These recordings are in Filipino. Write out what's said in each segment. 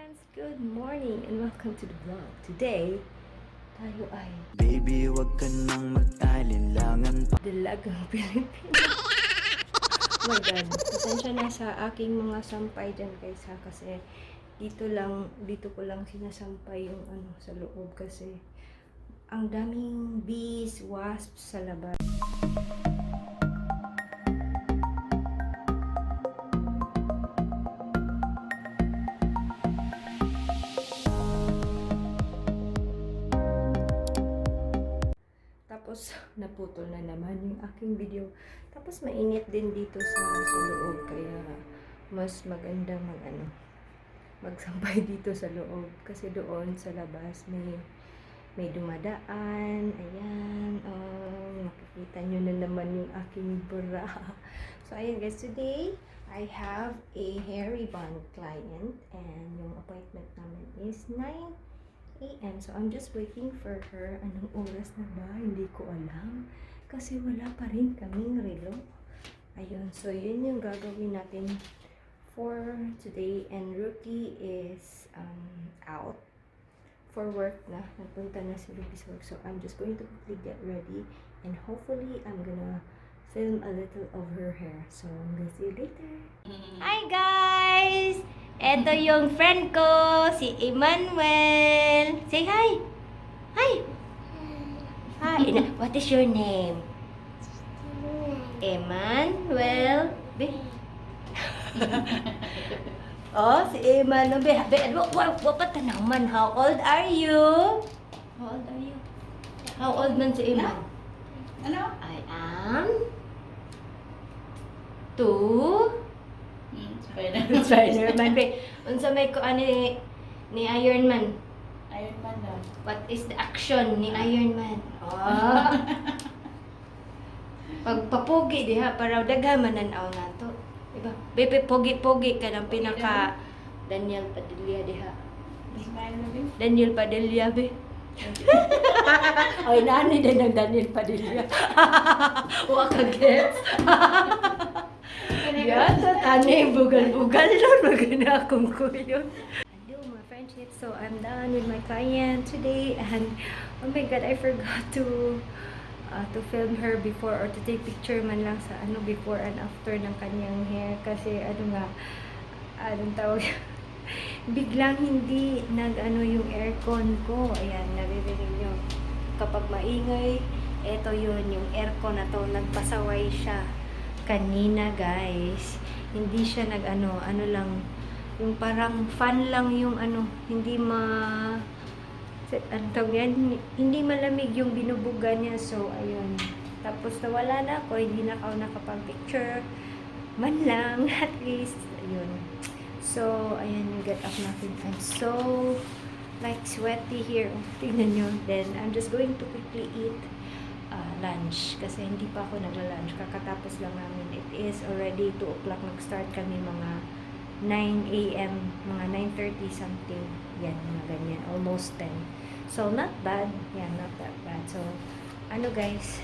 friends, good morning and welcome to the vlog. Today, tayo ay Baby, wag ka nang mag-alinlangan pa. Dalagang Pilipino. Oh my God, pasensya na sa aking mga sampay dyan guys ha, kasi dito ko lang sinasampay yung sa loob kasi ang daming bees, wasps sa labas. Tapos, naputol na naman yung aking video. Tapos, mainit din dito sa loob. Kaya, mas maganda magsampay dito sa loob. Kasi doon sa labas, may dumadaan. Ayan. Makikita nyo na naman yung aking bra. So, ayan guys. Today, I have a hair rebond client. And yung appointment namin is 9 a.m. So, I'm just waiting for her. Anong oras na ba? Hindi ko alam. Kasi wala pa rin kaming relo. Ayun. So, yun yung gagawin natin for today. And Rookie is out for work na. Nagpunta na si Rookie's work. So, I'm just going to quickly get ready. And hopefully, I'm gonna film a little of her hair. So, I'm gonna see you later. Hi, guys! Ito yung friend ko, si Emmanuel. Say hi! Hi! Hi! What is your name? Emmanuel. Oh, si Emmanuel. Wapat ka naman. How old are you? How old are you? How old man si Emmanuel? Ano? I am 2. Spider-Man be. Unsa may ko ani ni Iron Man? Iron Man daw. What is the action ni Iron Man? Oh. Pagpapugi diha para daghan mananaw nato. Diba? Bebe pogi-pogi ka ng pinaka Daniel Padilla diha. Smile na din. Daniel Padilla be. Ay nani din ng Daniel Padilla. Wa ka gets. Yan, tani, bugal-bugal lang, maganda akong kuyon. Hello, my friendship. So, I'm done with my client today, and oh my God, I forgot to film her before or to take picture man lang sa before and after ng kanyang hair kasi anong tawag biglang hindi yung aircon ko. Ayan, naririnig nyo. Kapag maingay, eto yun, yung aircon na to, nagpasaway siya. Kanina guys, hindi siya ano lang, yung parang fan lang yung hindi hindi malamig yung binubuga niya. So, ayun. Tapos nawala na ako, hindi na ako nakapag-picture. Man lang, at least, ayun. So, ayan yung get up natin. I'm so, sweaty here. Tingnan nyo. Then, I'm just going to quickly eat lunch kasi hindi pa ako nagla-lunch, kakatapos lang namin. It is already 2 o'clock, nag-start kami mga 9 a.m. mga 9:30 something, yan, mga ganyan, almost 10. So not bad, yeah, not that bad. So guys,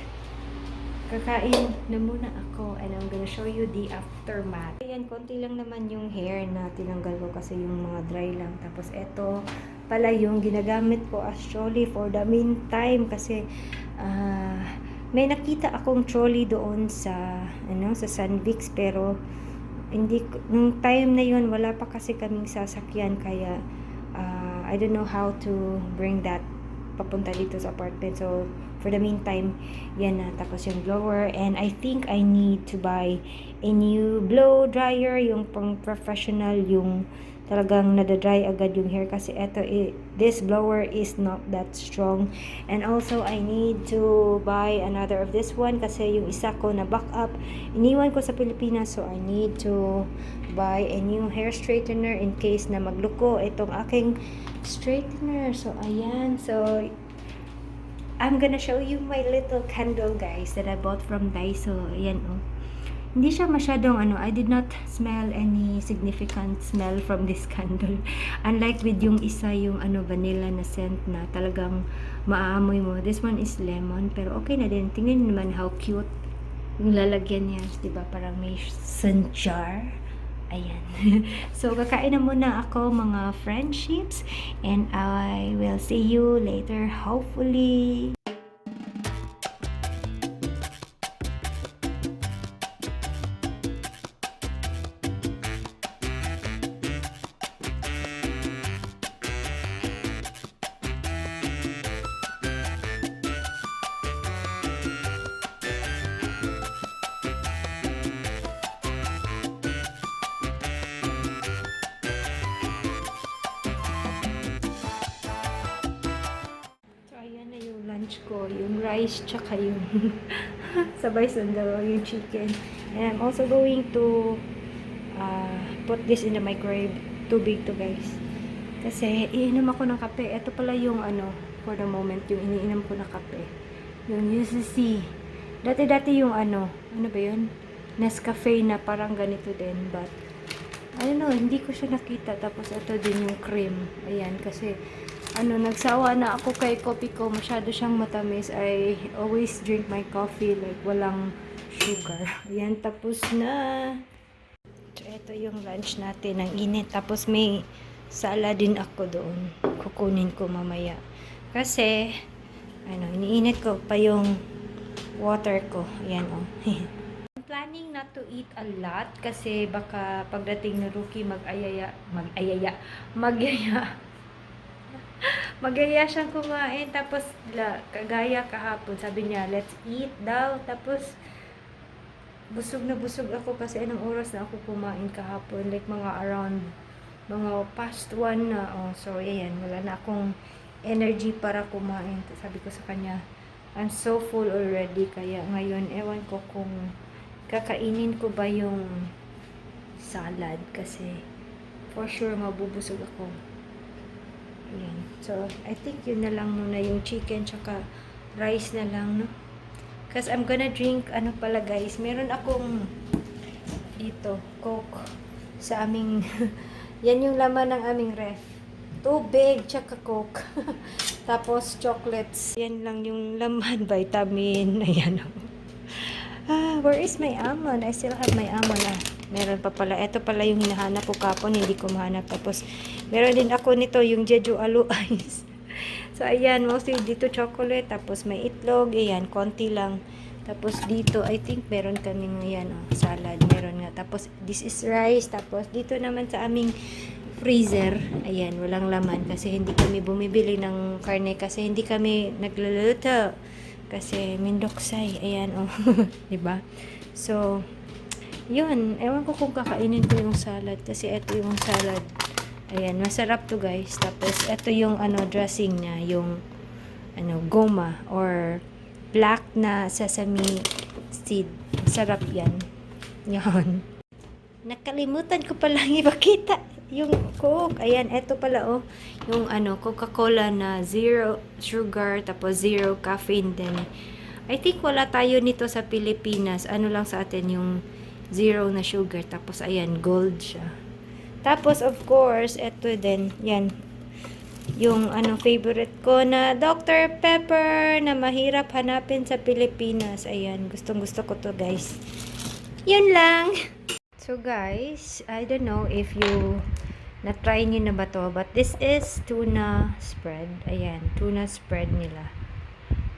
kakain na muna ako and I'm gonna show you the aftermath. Ayan, konti lang naman yung hair na tinanggal ko kasi yung mga dry lang. Tapos eto pala yung ginagamit ko as trolley for the meantime kasi may nakita akong trolley doon sa Sunvix, pero nung time na yun wala pa kasi kaming sasakyan, kaya I don't know how to bring that papunta dito sa apartment. So for the meantime, yan na. Tapos yung blower, and I think I need to buy a new blow dryer, yung pang professional, yung talagang nadadry agad yung hair kasi this blower is not that strong. And also I need to buy another of this one kasi yung isa ko na backup iniwan ko sa Pilipinas, so I need to buy a new hair straightener in case na magluko itong aking straightener. So ayan, so I'm gonna show you my little candle guys that I bought from Daiso. Ayan hindi siya masyadong I did not smell any significant smell from this candle. Unlike with yung isa, yung vanilla na scent na talagang maaamoy mo. This one is lemon, pero okay na din. Tingnan niyo naman how cute yung lalagyan niya, 'di ba? Parang may sun jar. Ayan. So, kakain na muna ako mga friendships and I will see you later hopefully. So, ayan na yung lunch ko. Yung rice, tsaka yung sabay sundo, yung chicken. And I'm also going to put this in the microwave. Too big to, guys. Kasi, iinom ako ng kape. Ito pala yung for the moment, yung iniinom ko na kape. Yung UCC. Dati-dati yung ano ba yun? Nescafe na parang ganito din. But, I don't know, hindi ko siya nakita. Tapos, ito din yung cream. Ayan, kasi, nagsawa na ako kay coffee ko. Masyado siyang matamis. I always drink my coffee like walang sugar. Ayan, tapos na. So, ito yung lunch natin. Ang init. Tapos, may salad din ako doon. Kukunin ko mamaya. Kasi, iniinit ko pa yung water ko. Ayan, oh. I'm planning not to eat a lot kasi baka pagdating ni Rookie magyaya siyang kumain. Tapos kagaya kahapon sabi niya let's eat daw. Tapos busog na busog ako kasi anong oras na ako kumain kahapon, like mga around mga past 1 na. So ayan, wala na akong energy para kumain. Sabi ko sa kanya I'm so full already, kaya ngayon ewan ko kung kakainin ko ba yung salad kasi for sure mabubusog ako. Ayan. So, I think yun na lang muna yung chicken tsaka rice na lang, no? Kasi I'm gonna drink, pala guys, meron akong dito, Coke sa aming, yan yung laman ng aming ref. Tubig, tsaka Coke. Tapos, chocolates. Yan lang yung laman, vitamin. Ayan. Where is my almond? I still have my almond. Meron pa pala. Ito pala yung hinahanap ko kapon. Hindi ko mahanap. Tapos, meron din ako nito, yung Jeju Alu Ice. So, ayan. Mostly dito chocolate. Tapos, may itlog. Ayan, konti lang. Tapos, dito, I think meron kaming, ayan, salad. Meron nga. Tapos, this is rice. Tapos, dito naman sa aming freezer, ayan, walang laman kasi hindi kami bumibili ng karne kasi hindi kami nagluluto kasi mindoksay, ayan, diba? So, yun, ewan ko kung kakainin ko yung salad kasi ito yung salad, ayan, masarap to guys. Tapos, ito yung dressing niya, yung goma or black na sesame seed, sarap yan. Yan, nakalimutan ko palang ipakita yung Coke. Ayan, eto pala yung Coca-Cola na zero sugar tapos zero caffeine din. I think wala tayo nito sa Pilipinas. Ano lang sa atin yung zero na sugar. Tapos ayan, gold siya. Tapos of course, eto din, yan. Yung favorite ko na Dr. Pepper na mahirap hanapin sa Pilipinas. Ayan, gustong-gusto ko to, guys. Yun lang. So guys, I don't know if you na-try nyo na ba to, but this is tuna spread. Ayan, tuna spread nila.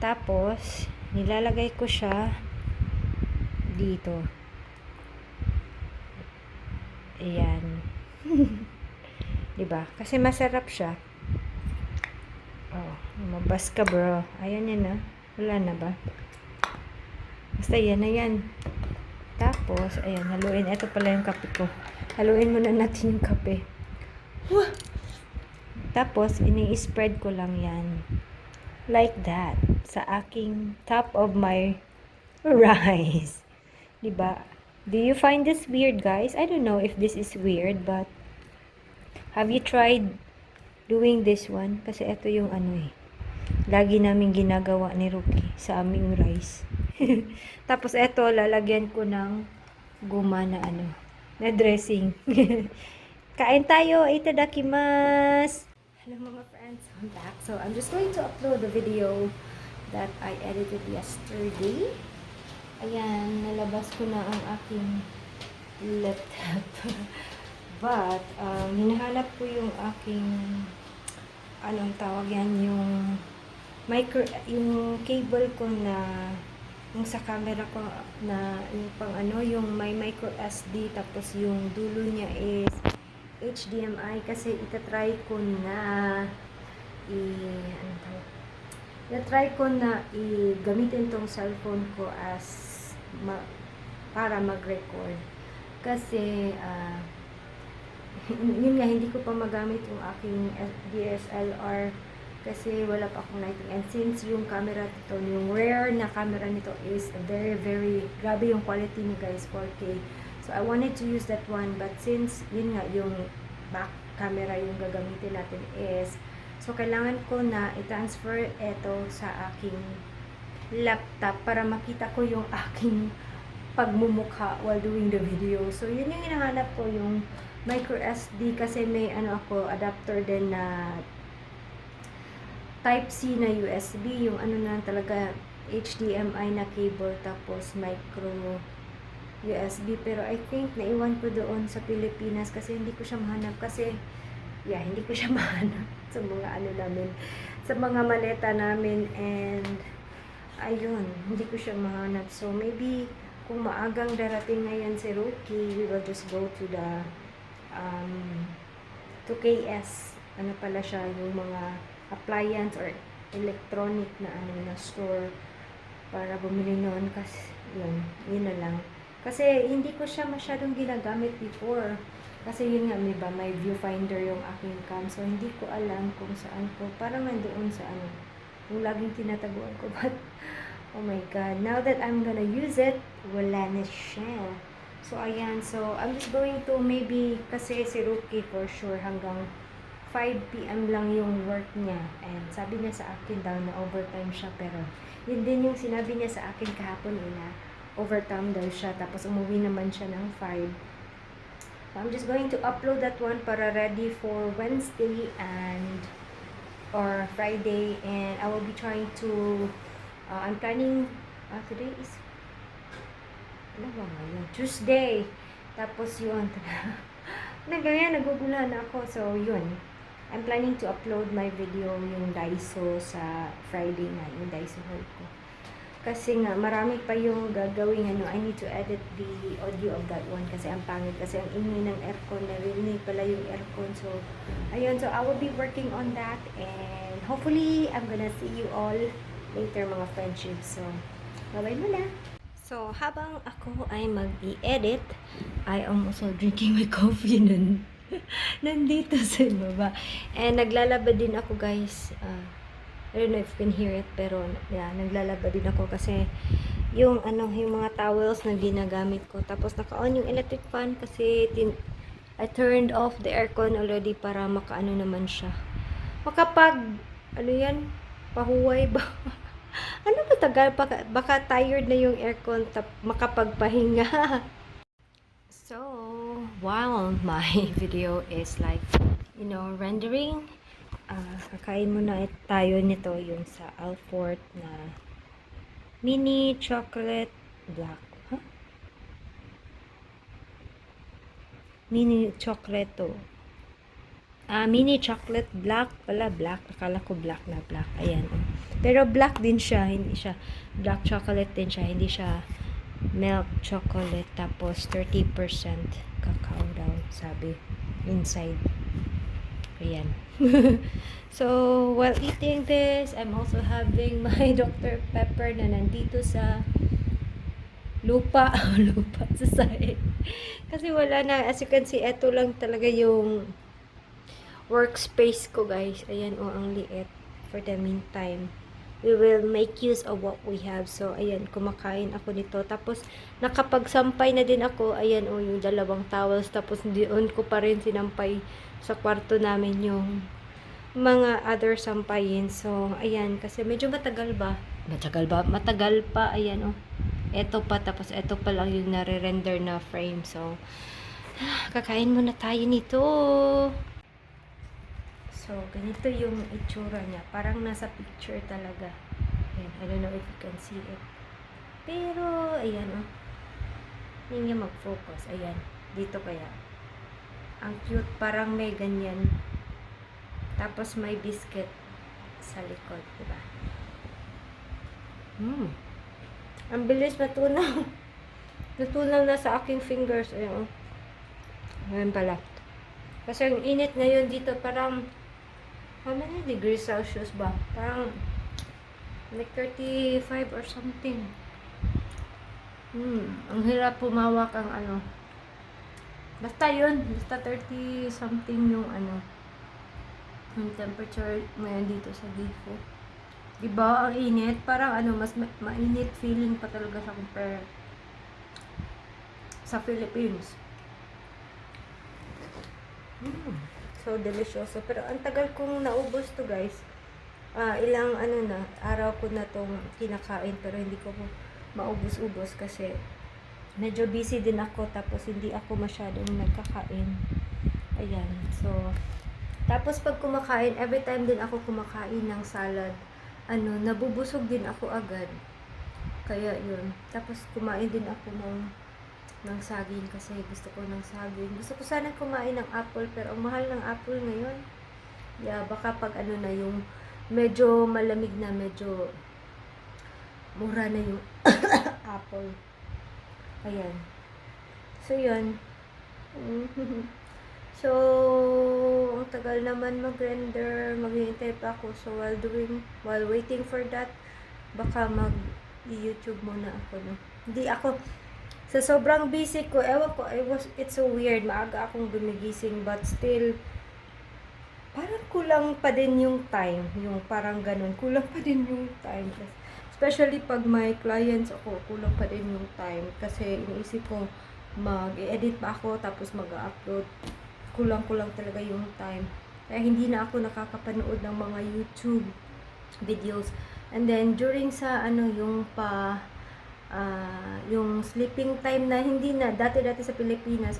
Tapos, nilalagay ko siya dito. Ayan. Diba? Kasi masarap siya. Lumabas ka bro. Ayan yan na. Wala na ba? Basta yan na yan. Tapos, ayan, haluin. Ito pala yung kape ko. Haluin muna natin yung kape. Tapos, ini-spread ko lang yan. Like that. Sa aking top of my rice. Diba? Do you find this weird, guys? I don't know if this is weird, but have you tried doing this one? Kasi ito yung lagi namin ginagawa ni Rookie sa aming rice. Tapos eto, lalagyan ko ng guma na na dressing. Kain tayo, itadakimasu! Hello mga friends, I'm back. So I'm just going to upload the video that I edited yesterday. Ayan, nalabas ko na ang aking laptop. But, hinahanap ko yung aking, anong tawag yan, yung cable ko na, yung sa camera ko na, yung pang ano, yung may micro SD, tapos yung dulo niya is HDMI, kasi itatry ko na, ano tawag? Na-try ko na gamitin tong cellphone ko as para mag-record. Kasi, yun nga, hindi ko pa magamit yung aking DSLR kasi wala pa akong lighting. And since yung camera nito, yung rare na camera nito is very, very, grabe yung quality ni guys, 4K. So, I wanted to use that one. But since, yun nga, yung back camera yung gagamitin natin is, so, kailangan ko na i-transfer ito sa aking laptop para makita ko yung aking pagmumukha while doing the video. So, yun yung hinahanap ko, yung micro SD, kasi may ano ako, adapter din na Type-C na USB, yung ano na talaga, HDMI na cable, tapos micro USB. Pero I think naiwan ko doon sa Pilipinas kasi hindi ko siya mahanap kasi hindi ko siya mahanap sa mga ano namin, sa mga maleta namin, and ayun, hindi ko siya mahanap. So maybe kung maagang darating ngayon si Rookie, we will just go to the to KS, ano pala siya, yung mga appliance or electronic na ano na store para bumili noon, kasi yun na lang. Kasi hindi ko siya masyadong ginagamit before. Kasi yun nga, may viewfinder yung aking cam. So, hindi ko alam kung saan ko. Parang nandoon sa ano, yung laging tinataguan ko. But, oh my God, now that I'm gonna use it, wala na siya. So, ayan. So, I'm just going to maybe, kasi si Rookie for sure hanggang 5 p.m. lang yung work niya. And sabi niya sa akin daw na overtime siya. Pero, yun din yung sinabi niya sa akin kahapon na overtime daw siya. Tapos, umuwi naman siya ng 5. I'm just going to upload that one para ready for Wednesday or Friday, and I will be trying to I'm planning today is ano ba ngayon? Tuesday. Tapos yun naguguluhan ako. So yun, I'm planning to upload my video yung Daiso sa Friday na, yung Daiso haul ko. Kasi nga, marami pa yung gagawin, I need to edit the audio of that one kasi ang pangit, kasi ang ingay ng aircon, narinig pala yung aircon. So, ayun, so I will be working on that, and hopefully, I'm gonna see you all later, mga friendships. So, bye-bye muna. So, habang ako ay mag-i-edit, I am also drinking my coffee nandito sa baba. And naglalaba din ako, guys. I don't know if you can hear it, pero naglalaba din ako kasi yung mga towels na ginagamit ko. Tapos naka-on yung electric fan kasi I turned off the aircon already para makaano naman siya. Pahuway ba? Ano ba tagal? Baka tired na yung aircon, makapagpahinga. So, while my video is like, rendering, kakain muna tayo nito, yung sa Alfort na mini chocolate black. Mini chocolate to. Mini chocolate black pala, black. Akala ko black na black. Ayan. Pero black din siya, hindi siya black chocolate din siya, hindi siya milk chocolate. Tapos 30% cacao daw, sabi inside. Ayan. So, while eating this, I'm also having my Dr. Pepper na nandito sa lupa sa sahig. Kasi wala na, as you can see, ito lang talaga yung workspace ko, guys. Ayan, ang liit. For the meantime, we will make use of what we have. So, ayan, kumakain ako nito. Tapos, nakapagsampay na din ako. Ayan, yung dalawang towels. Tapos, doon ko pa rin sinampay sa kwarto namin yung mga other sampayin. So, ayan, kasi medyo matagal pa. Ayan, eto pa, tapos eto pa lang yung nare-render na frame. So, kakain muna tayo nito. So, ganito yung itsura niya. Parang nasa picture talaga. Ayan, I don't know if you can see it. Pero, ayan, Hindi niya mag-focus. Ayan. Dito kaya. Ang cute. Parang may ganyan. Tapos may biscuit sa likod. Diba? Ang bilis natunaw. Natunaw na sa aking fingers. Ayun. Ngayon pala. Kasi ang init ngayon dito parang how many degrees Celsius ba? Parang like 35 or something. Ang hirap pumawak ang ano. Basta yun. Basta 30 something yung ano. Yung temperature ngayon dito sa Gifu. Diba? Ang init. Parang ano, mas mainit feeling pa talaga sa compare sa Philippines. So delicious. Pero ang tagal kong naubos to guys. Ilang ano na, araw ko na tong kinakain pero hindi ko maubos-ubos kasi medyo busy din ako tapos hindi ako masyadong nagkakain. Ayan. So, tapos pag kumakain, every time din ako kumakain ng salad, nabubusog din ako agad. Kaya yun. Tapos kumain din ako ng saging kasi gusto ko ng saging. Gusto ko sana kumain ng apple pero ang mahal ng apple ngayon. Yeah, baka pag na yung medyo malamig na, medyo mura na yung apple. Ayan. So, yun. So, ang tagal naman mag-render. Maghihintay pa ako. So, while waiting for that, baka mag-YouTube muna ako, no? Hindi ako, sa sobrang busy ko, ewan ko, it's so weird. Maaga akong gumigising, but still, parang kulang pa din yung time. Yung parang ganun. Kulang pa din yung time. Especially pag may clients ako, kulang pa din yung time. Kasi iniisip ko, mag-edit pa ako, tapos mag-upload. Kulang-kulang talaga yung time. Kaya hindi na ako nakakapanood ng mga YouTube videos. And then, during sa, yung sleeping time na hindi na, dati-dati sa Pilipinas,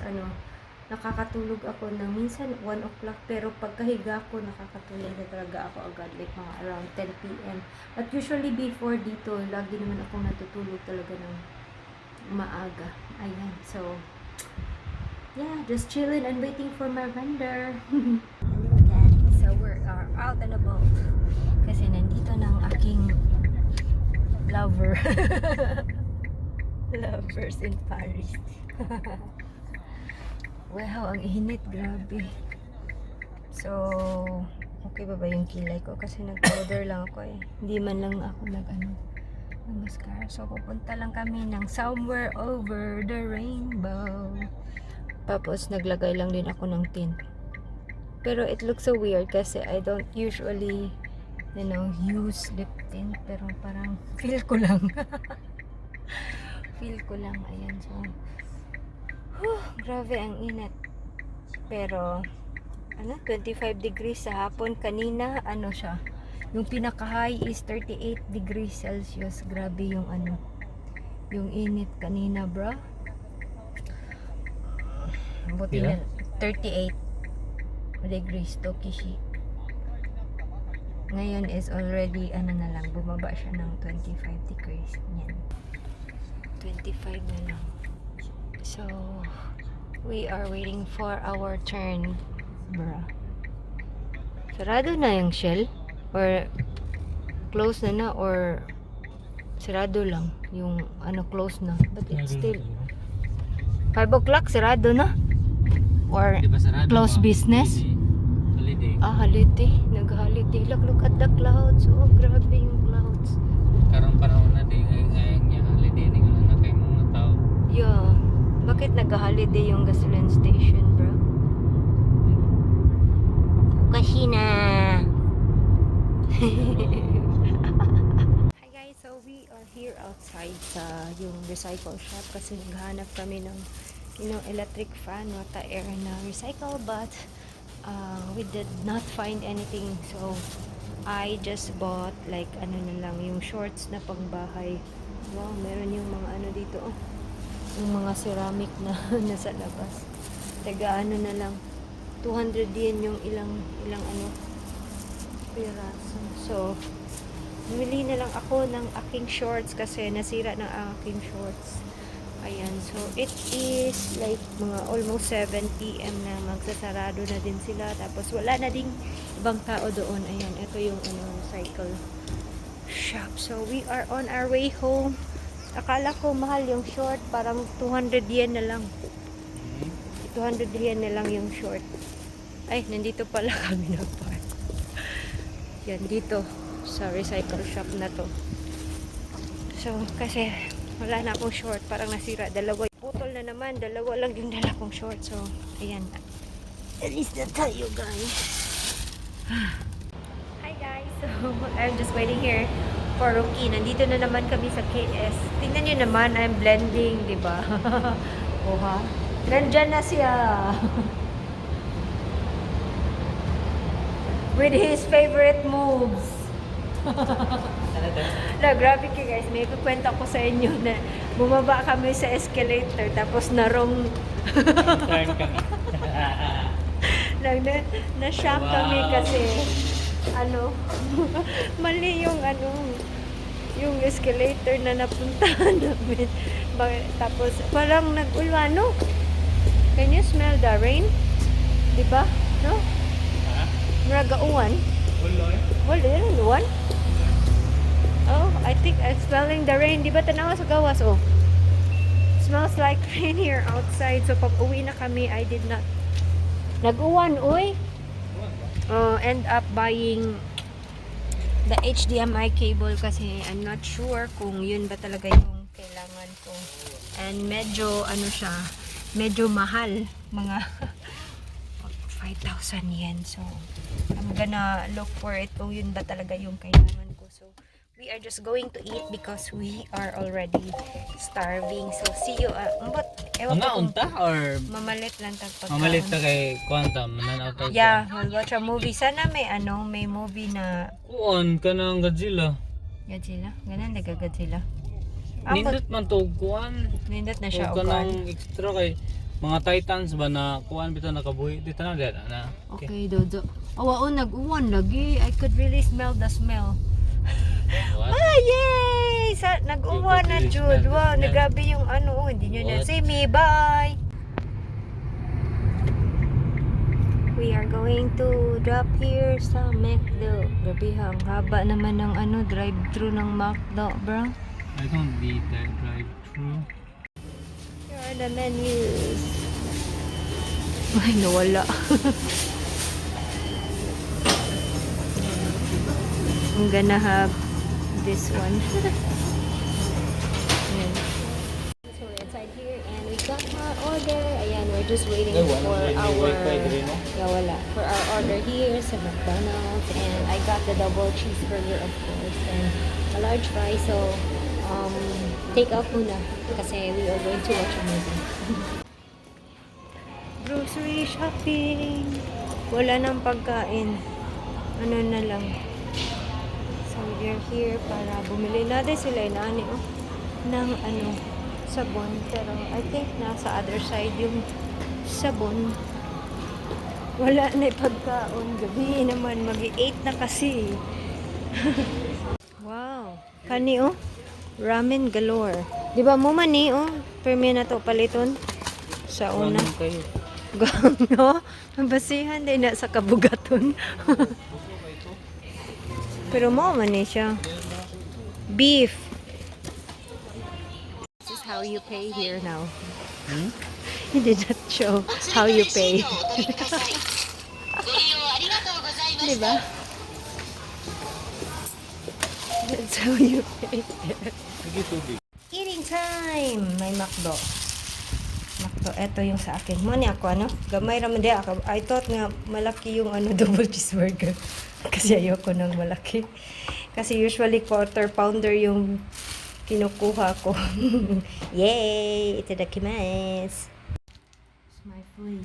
nakakatulog ako ng minsan 1 o'clock, pero pagkahiga ko, nakakatulog na talaga ako agad, like mga around 10 p.m. But usually before dito, lagi naman ako natutulog talaga ng maaga. Ayan, so, yeah, just chilling and waiting for my render. So, we're out and about. Kasi nandito na ang aking lover. Lovers in Paris. Wow, ang init, grabe. So, okay ba yung kilay ko? Kasi nag-powder lang ako eh. Hindi man lang ako ng mascara. So, pupunta lang kami ng Somewhere Over the Rainbow. Tapos, naglagay lang din ako ng tint. Pero it looks so weird kasi I don't usually, use lip tint. Pero parang feel ko lang. Feel ko lang. Ayan, so, grabe ang init. Pero 25 degrees sa hapon. Kanina siya, yung pinaka high is 38 degrees Celsius. Grabe yung yung init kanina, bro. Buti na 38 degrees Tokishi. Ngayon is already na lang, bumaba siya ng 25 degrees. Yan, 25 na lang. So, we are waiting for our turn, bruh. Sarado na yung Shell? Or close na or sarado lang? Yung close na. But it's still 5 o'clock, sarado na? Or close business? Holiday. Holiday. Nag-holiday. Look at the clouds. Oh, grabe yung clouds. Karong panahon na din ngayon niya holiday din na kay mga tao. Yeah. Bakit nag-holiday yung gasoline station, bro? Kasi na. Hi guys, so we are here outside sa yung recycle shop kasi naghanap kami ng electric fan, water air na recycle, but we did not find anything, so I just bought like na lang yung shorts na pangbahay. Wow, meron yung mga dito, yung mga ceramic na nasa labas. Taga na lang 200 yen yung ilang piraso. So bumili na lang ako ng aking shorts kasi nasira ng aking shorts. Ayan, so it is like mga almost 7 p.m. na, magsasarado na din sila. Tapos wala na ding ibang tao doon. Ayan, ito yung cycle shop. So we are on our way home. Akala ko mahal yung short, parang 200 yen na lang. 200 yen na lang yung short. Ay, nandito pala kami nagpark. Yan, dito sa recycle shop na to. So, kasi wala na akong short, parang nasira. Dalawa, putol na naman, dalawa lang yung dala kong short. So, ayan. At least na tayo, guys. Hi, guys. So, I'm just waiting here for Rocky. Nandito na naman kami sa KS. Tingnan nyo naman, I'm blending, di ba? Oha. Nandyan na siya. With his favorite moves. Na, grabe kayo guys, may kukwenta ko sa inyo na bumaba kami sa escalator tapos narong Turn kami. na-shock kami Wow. kasi mali yung yung escalator na napuntahan namin. Tapos parang nag-ulwano. Can you smell the rain? Diba? No? Maragauan. Wala yun, luwan. Oh, I think I'm smelling the rain. Di ba tanawa sa gawas? Oh. Smells like rain here outside. So, pag uwi na kami, I did not. Nag-uwan, uy. End up buying the HDMI cable kasi I'm not sure kung yun ba talaga yung kailangan ko. And medyo, siya, medyo mahal. Mga 5,000 yen. So, I'm gonna look for it kung yun ba talaga yung kailangan ko. So, we are just going to eat because we are already starving. So, see you. Ewan Mga ko kung unta or mamalit lang tagpagkaon. mamalit ta kay Quantum? Mananaw ta. Yeah, we'll watch a movie. Sana may movie na Kuon ka ng Godzilla. Godzilla. Ganun, nagka-Godzilla. Nindot man to kuan. Nindot na siya, Huwag ka ugan. ng extra kay mga Titans ba na kuan bitaw nakabuhi dito na dyan na. Okay, Dodo. Oo, nag-uwan lagi. I could really smell the smell. What? Ah, yay! Nag-uwan na, You could really Jude. smell the Wow, smell. nagabi yung hindi nyo na What? see me. Bye! We are going to drop here sa McDo. Gabi ang haba naman ng drive-thru ng McDo, bro. I don't need that drive-thru. Here are the menus. Ay, nawala. I'm gonna have this one. Ayan. So we're inside here and we got our order. Ayan, we're just waiting for our wala. For our order here sa McDonald's, and I got the double cheeseburger of course and a large fry. So take out muna kasi we are going to watch a movie. Grocery shopping. Wala nang pagkain. Ano na lang. So, we're here para bumili natin sila ng sabon. Pero, I think nasa other side yung sabon. Wala na pagkaon. Gabi naman. Mag-8 na kasi. Wow. Kani, ramen galore. Di ba mo man permi na to paliton sa una. Kayo. No? Basihan din na sa kabugaton. Pero mo man siya. Beef. This is how you pay here now. He did not show how you pay. Diba? That's how you pay. Sige tubig. Eating time! May McDo. McDo, eto yung sa akin. Mo ni ako, gamay raman di ako. I thought nga malaki yung double cheeseburger. Kasi ayoko ng malaki. Kasi usually quarter pounder yung kinukuha ko. Yay! Itadakimasu! It's my food.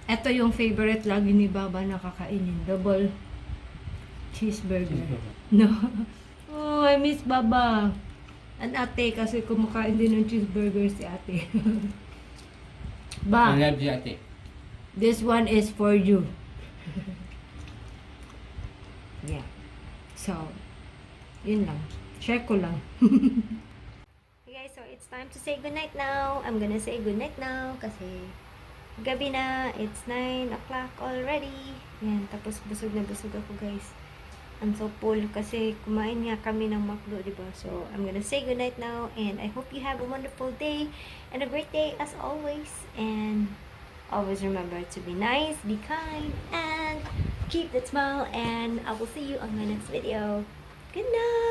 Ito yung favorite lagi ni Baba na kakainin. Double cheeseburger. No? Oh, I miss Baba. An ate kasi kumakain din ng cheeseburger si ate. Ba, love you, ate. this one is for you. Yeah. So, yun lang. Share ko lang. Hey guys, so it's time to say goodnight now. I'm gonna say goodnight now kasi gabi na. It's 9 o'clock already. Yan, tapos busog na busog ako guys. I'm so full kasi kumain nga kami ng McDo, diba? So, I'm gonna say goodnight now and I hope you have a wonderful day and a great day as always. And always remember to be nice, be kind, and keep that smile. And I will see you on my next video. Good night!